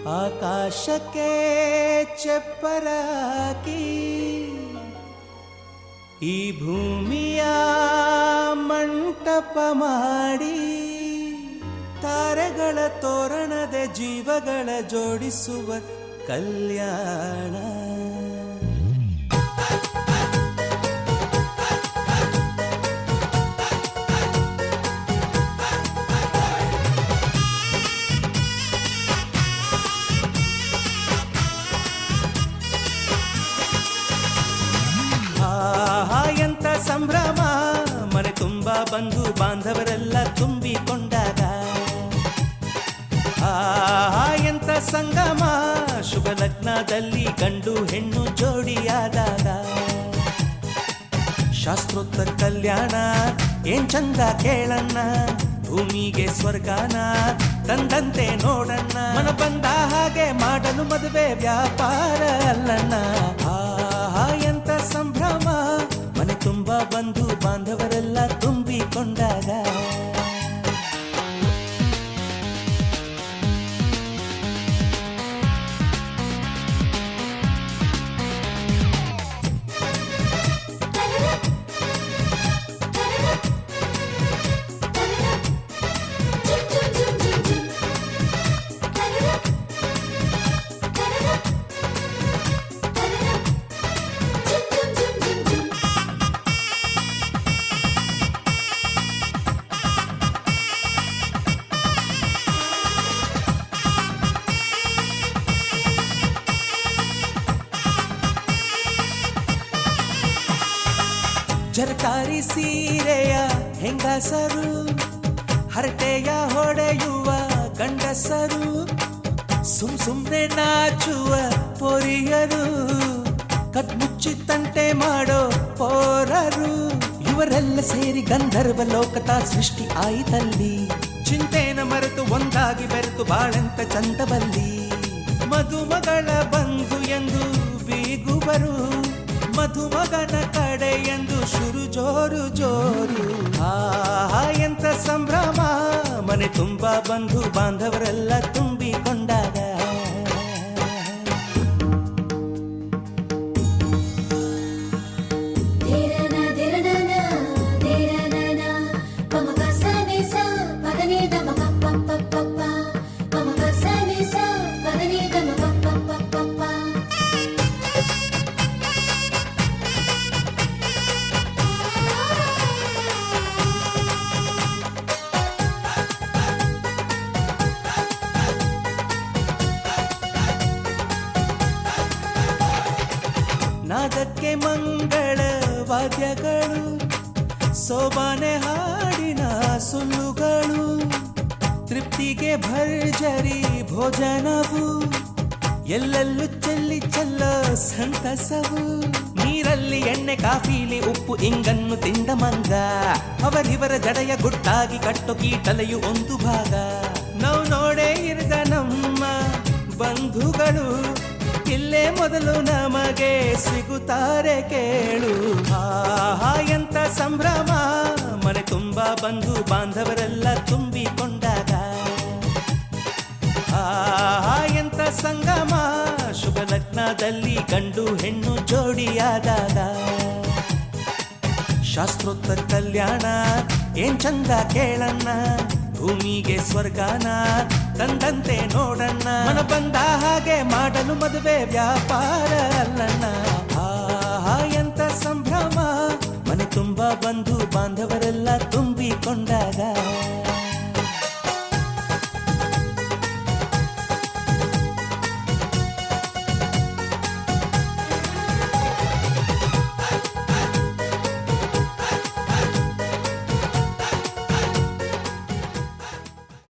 ಆಕಾಶಕ್ಕೆ ಚಪ್ಪರಾಕಿ ಈ ಭೂಮಿಯ ಮಂಟಪ ಮಾಡಿ ತಾರೆಗಳ ತೋರಣದ ಜೀವಗಳ ಜೋಡಿಸುವ ಕಲ್ಯಾಣ. ಎಂತ ಸಂಭ್ರಮ, ಮನೆ ತುಂಬ ಬಂಧು ಬಾಂಧವರೆಲ್ಲ ತುಂಬಿಕೊಂಡಾಗ. ಎಂತ ಸಂಗಮ, ಶುಭ ಲಗ್ನದಲ್ಲಿ ಗಂಡು ಹೆಣ್ಣು ಜೋಡಿಯಾದಾಗ. ಶಾಸ್ತ್ರೋತ್ತರ ಕಲ್ಯಾಣ ಏನ್ ಚಂದ ಕೇಳಣ್ಣ, ಭೂಮಿಗೆ ಸ್ವರ್ಗಾನ ತಂದಂತೆ ನೋಡಣ್ಣ. ಮನ ಬಂದ ಹಾಗೆ ಮಾಡಲು ಮದುವೆ ವ್ಯಾಪಾರ ಅಲ್ಲಣ್ಣ. ಎಂತ ಸಂಭ್ರಮ, ಮನೆ ತುಂಬ ಬಂಧು ಬಾಂಧವರೆಲ್ಲ ತುಂಬಿಕೊಂಡಾಗ. ಜರಕಾರಿ ಸೀರೆಯ ಹೆಂಗಸರು, ಹರಟೆಯ ಹೊಡೆಯುವ ಗಂಡಸರು, ಸುಮ್ನೆ ನಾಚುವ ಪೊರಿಯರು, ಕದ್ಮುಚ್ಚಿ ತಂಟೆ ಮಾಡೋ ಪೋರರು. ಇವರೆಲ್ಲ ಸೇರಿ ಗಂಧರ್ವ ಲೋಕದ ಸೃಷ್ಟಿ ಆಯಿತಲ್ಲಿ. ಚಿಂತೆನ ಮರೆತು ಒಂದಾಗಿ ಬೆರೆತು ಬಾಳೆಂತ ಚಂದವಲ್ಲಿ. ಮದುಮಗಳ ಬಂಧು ಎಂದು ಬೀಗುವರು, ಮಧುಮಗನ ಕಡೆ ಎಂದು ಶುರು ಜೋರು ಜೋರು. ಎಂತ ಸಂಭ್ರಮ, ಮನೆ ತುಂಬ ಬಂಧು ಬಾಂಧವರೆಲ್ಲ ತುಂಬಿಕೊಂಡಾಗ. ನಾದಕ್ಕೆ ಮಂಗಳ ವಾದ್ಯಗಳು, ಸೋಬಾನೆ ಹಾಡಿನ ಸುಳ್ಳುಗಳು, ತೃಪ್ತಿಗೆ ಭರ್ಜರಿ ಭೋಜನವು, ಎಲ್ಲೆಲ್ಲೂ ಚೆಲ್ಲಿ ಚೆಲ್ಲ ಸಂತಸವು. ನೀರಲ್ಲಿ ಎಣ್ಣೆ ಕಾಫಿಲಿ ಉಪ್ಪು ಇಂಗನ್ನು ತಿಂದ ಮಂಗ, ಅವರಿವರ ಜಡೆಯ ಗುಟ್ಟಾಗಿ ಕಟ್ಟು ಕೀಟಲೆಯು ಒಂದು ಭಾಗ. ನಾವು ನೋಡೇ ಇರದ ನಮ್ಮ ಬಂಧುಗಳು ಇಲ್ಲೇ ಮೊದಲು ನಮಗೆ ಸಿಗುತ್ತಾರೆ ಕೇಳು. ಎಂತ ಸಂಭ್ರಮ, ಮನೆ ತುಂಬ ಬಂಧು ಬಾಂಧವರೆಲ್ಲ ತುಂಬಿಕೊಂಡಾಗ. ಎಂತ ಸಂಗಮ, ಶುಭ ಲಗ್ನದಲ್ಲಿ ಗಂಡು ಹೆಣ್ಣು ಜೋಡಿಯಾದಾಗ. ಶಾಸ್ತ್ರೋತ್ತರ ಕಲ್ಯಾಣ ಏನ್ ಚಂದ ಕೇಳಣ್ಣ, ಭೂಮಿಗೆ ಸ್ವರ್ಗಾನ ತಂದಂತೆ ನೋಡಣ್ಣ. ಮನ ಬಂದ ಹಾಗೆ ಮಾಡಲು ಮದುವೆ ವ್ಯಾಪಾರ ಅಲ್ಲಣ್ಣ. ಎಂತ ಸಂಭ್ರಮ, ಮನೆ ತುಂಬ ಬಂಧು ಬಾಂಧವರೆಲ್ಲ ತುಂಬಿಕೊಂಡಾಗ.